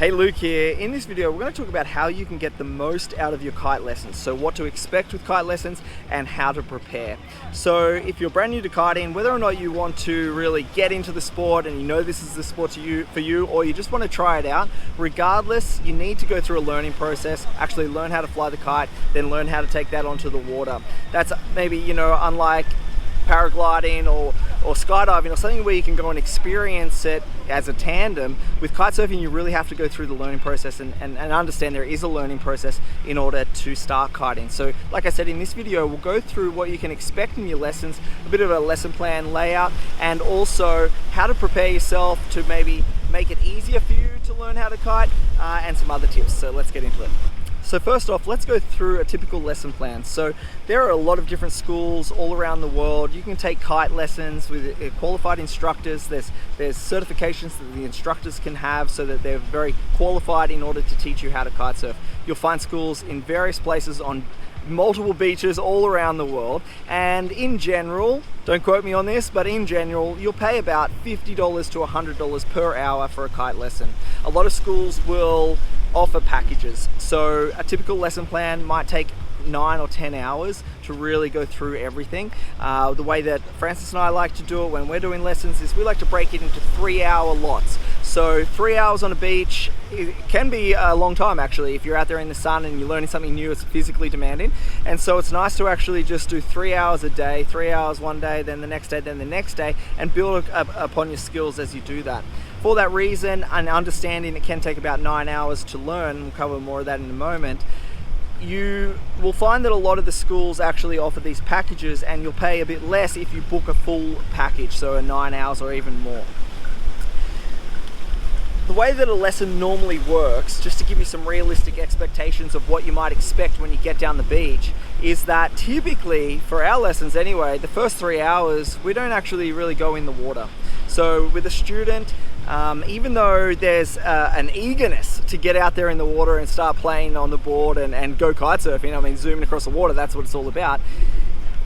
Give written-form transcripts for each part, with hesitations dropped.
Hey, Luke here. In this video, we're going to talk about how you can get the most out of your kite lessons. So what to expect with kite lessons and how to prepare. So if you're brand new to kiting, whether or not you want to really get into the sport and you know this is the sport for you, or you just want to try it out, regardless, you need to go through a learning process, actually learn how to fly the kite, then learn how to take that onto the water. That's maybe, unlike paragliding or skydiving or something where you can go and experience it as a tandem. With kitesurfing, you really have to go through the learning process and understand there is a learning process in order to start kiting. So like I said, in this video, we'll go through what you can expect in your lessons, a bit of a lesson plan layout, and also how to prepare yourself to maybe make it easier for you to learn how to kite, and some other tips. So let's get into it. So first off, let's go through a typical lesson plan. So there are a lot of different schools all around the world. You can take kite lessons with qualified instructors. There's certifications that the instructors can have so that they're very qualified in order to teach you how to kite surf. You'll find schools in various places on multiple beaches all around the world, and in general, don't quote me on this, but in general, you'll pay about $50 to $100 per hour for a kite lesson. A lot of schools will offer packages, so a typical lesson plan might take 9 or 10 hours to really go through everything. The way that Francis and I like to do it when we're doing lessons is we like to break it into 3-hour lots. So 3 hours on a beach, it can be a long time actually. If you're out there in the sun and you're learning something new, it's physically demanding. And so it's nice to actually just do 3 hours a day, 3 hours one day, then the next day, then the next day, and build upon your skills as you do that. For that reason, and understanding it can take about 9 hours to learn, we'll cover more of that in a moment, you will find that a lot of the schools actually offer these packages, and you'll pay a bit less if you book a full package, so a 9 hours or even more. The way that a lesson normally works, just to give you some realistic expectations of what you might expect when you get down the beach, is that typically, for our lessons anyway, the first 3 hours, we don't actually really go in the water. So with a student, even though there's an eagerness to get out there in the water and start playing on the board and go kite surfing, I mean zooming across the water, that's what it's all about.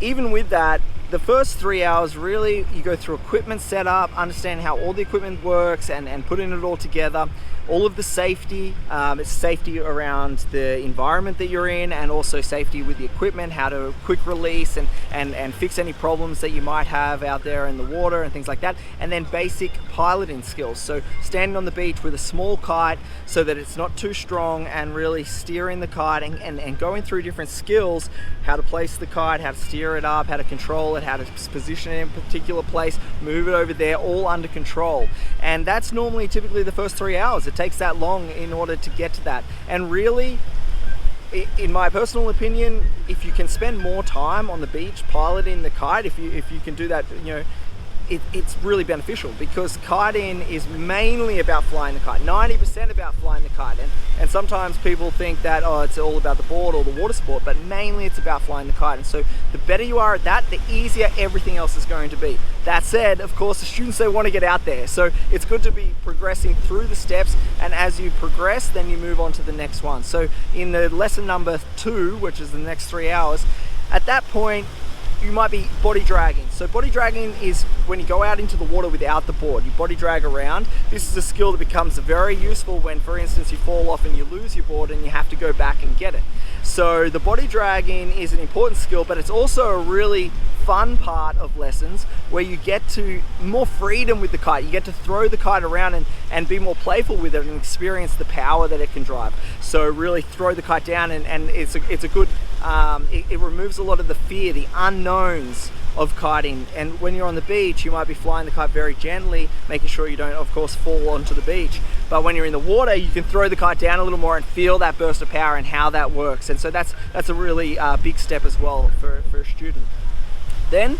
Even with that, the first 3 hours really, you go through equipment setup, understand how all the equipment works and putting it all together. All of the safety, it's safety around the environment that you're in, and also safety with the equipment, how to quick release and fix any problems that you might have out there in the water and things like that. And then basic piloting skills. So standing on the beach with a small kite so that it's not too strong, and really steering the kite and going through different skills, how to place the kite, how to steer it up, how to control it, how to position it in a particular place, move it over there, all under control. And that's normally typically the first 3 hours. It takes that long in order to get to that. And really, in my personal opinion, if you can spend more time on the beach piloting the kite, if you can do that, it's really beneficial, because kiting is mainly about flying the kite, 90% about flying the kite. And sometimes people think that, oh, it's all about the board or the water sport, but mainly it's about flying the kite. And so the better you are at that, the easier everything else is going to be. That said, of course, the students, they want to get out there. So it's good to be progressing through the steps, and as you progress, then you move on to the next one. So in the lesson number 2, which is the next 3 hours, at that point, you might be body dragging. So body dragging is when you go out into the water without the board. You body drag around. This is a skill that becomes very useful when, for instance, you fall off and you lose your board and you have to go back and get it. So the body dragging is an important skill, but it's also a really fun part of lessons where you get to more freedom with the kite. You get to throw the kite around and be more playful with it and experience the power that it can drive. So really throw the kite down, and it's a good, it removes a lot of the fear, the unknowns of kiting. And when you're on the beach, you might be flying the kite very gently, making sure you don't, of course, fall onto the beach. But when you're in the water, you can throw the kite down a little more and feel that burst of power and how that works. And so that's a really big step as well for a student. Then,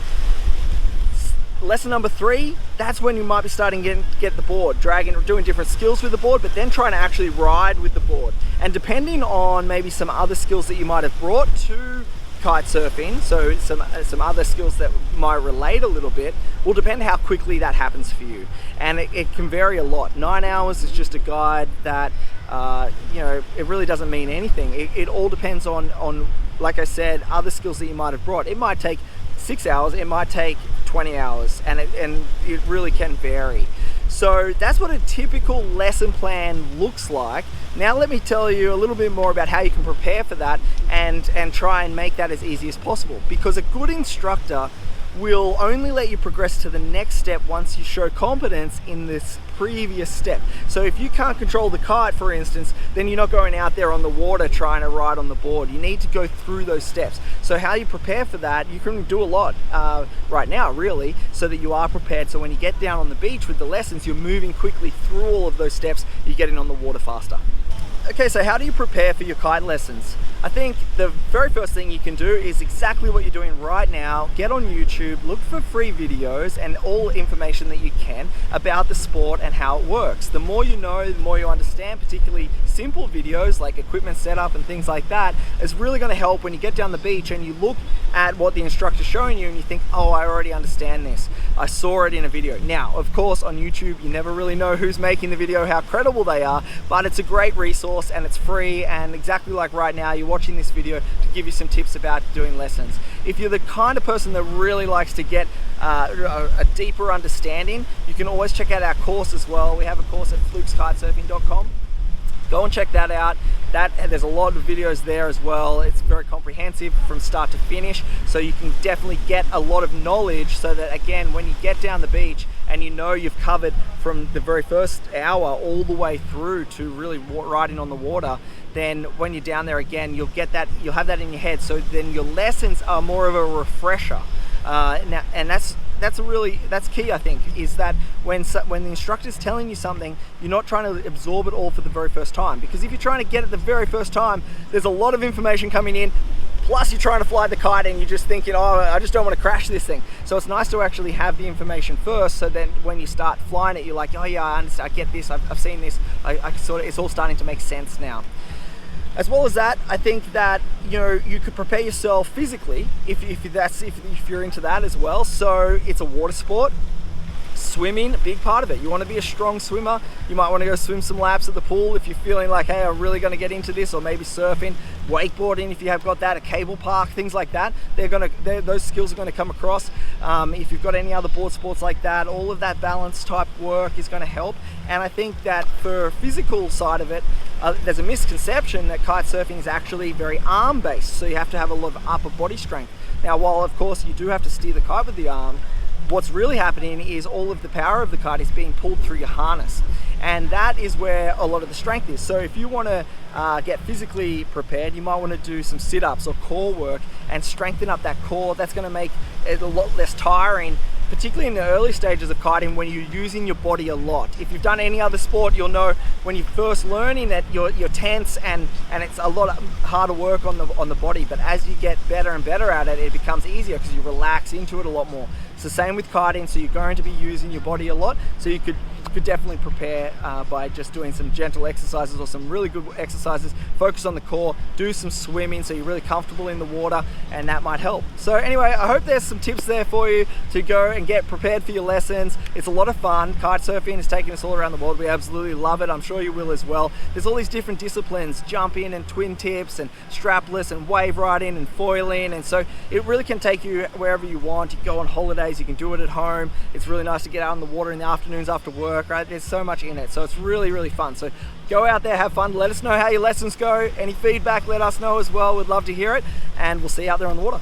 lesson number 3, that's when you might be starting to get the board, dragging, doing different skills with the board, but then trying to actually ride with the board. And depending on maybe some other skills that you might have brought to kite surfing, so some other skills that might relate a little bit, will depend how quickly that happens for you. And it can vary a lot. 9 hours is just a guide that, it really doesn't mean anything. It all depends on, like I said, other skills that you might have brought. It might take 6 hours, it might take 20 hours, and it really can vary. So that's what a typical lesson plan looks like. Now let me tell you a little bit more about how you can prepare for that and try and make that as easy as possible, because a good instructor will only let you progress to the next step once you show competence in this previous step. So if you can't control the kite, for instance, then you're not going out there on the water trying to ride on the board. You need to go through those steps. So how you prepare for that, you can do a lot right now, really, so that you are prepared. So when you get down on the beach with the lessons, you're moving quickly through all of those steps, you're getting on the water faster. Okay, so how do you prepare for your kite lessons? I think the very first thing you can do is exactly what you're doing right now. Get on YouTube, look for free videos and all information that you can about the sport and how it works. The more you know, the more you understand, particularly simple videos like equipment setup and things like that is really going to help when you get down the beach and you look at what the instructor's showing you and you think, oh, I already understand this. I saw it in a video. Now, of course, on YouTube, you never really know who's making the video, how credible they are, but it's a great resource and it's free, and exactly like right now, you're watching this video to give you some tips about doing lessons. If you're the kind of person that really likes to get a deeper understanding, you can always check out our course as well. We have a course at flukeskitesurfing.com. Go and check that out. There's a lot of videos there as well. It's very comprehensive from start to finish, so you can definitely get a lot of knowledge, so that again, when you get down the beach and you know you've covered from the very first hour all the way through to really riding on the water, then when you're down there again, you'll have that in your head. So then your lessons are more of a refresher. And that's key, I think, is that when the instructor's telling you something, you're not trying to absorb it all for the very first time. Because if you're trying to get it the very first time, there's a lot of information coming in, plus you're trying to fly the kite and you're just thinking, oh, I just don't want to crash this thing. So it's nice to actually have the information first, so then when you start flying it, you're like, oh yeah, I understand, I get this, I've seen this, it's all starting to make sense now. As well as that, I think that you could prepare yourself physically if you're into that as well. So it's a water sport. Swimming, a big part of it. You want to be a strong swimmer. You might want to go swim some laps at the pool if you're feeling like, hey, I'm really going to get into this, or maybe surfing, wakeboarding if you have got that, a cable park, things like that. Those skills are going to come across. If you've got any other board sports like that, all of that balance type work is going to help. And I think that for physical side of it, there's a misconception that kite surfing is actually very arm based, so you have to have a lot of upper body strength. Now, while of course you do have to steer the kite with the arm, what's really happening is all of the power of the kite is being pulled through your harness, and that is where a lot of the strength is. So if you want to get physically prepared, you might want to do some sit-ups or core work and strengthen up that core. That's going to make it a lot less tiring, particularly in the early stages of kiting when you're using your body a lot. If you've done any other sport, you'll know when you're first learning that you're tense and it's a lot harder work on the body, but as you get better and better at it, it becomes easier because you relax into it a lot more. It's the same with kiting, so you're going to be using your body a lot, so you could definitely prepare by just doing some gentle exercises or some really good exercises. Focus on the core, do some swimming so you're really comfortable in the water, and that might help. So anyway, I hope there's some tips there for you to go and get prepared for your lessons. It's a lot of fun. Kite surfing is taking us all around the world. We absolutely love it. I'm sure you will as well. There's all these different disciplines, jumping and twin tips and strapless and wave riding and foiling, and so it really can take you wherever you want. You can go on holidays, you can do it at home. It's really nice to get out in the water in the afternoons after work, right? There's so much in it, so it's really, really fun. So go out there, have fun, let us know how your lessons go. Any feedback, let us know as well. We'd love to hear it, and we'll see you out there on the water.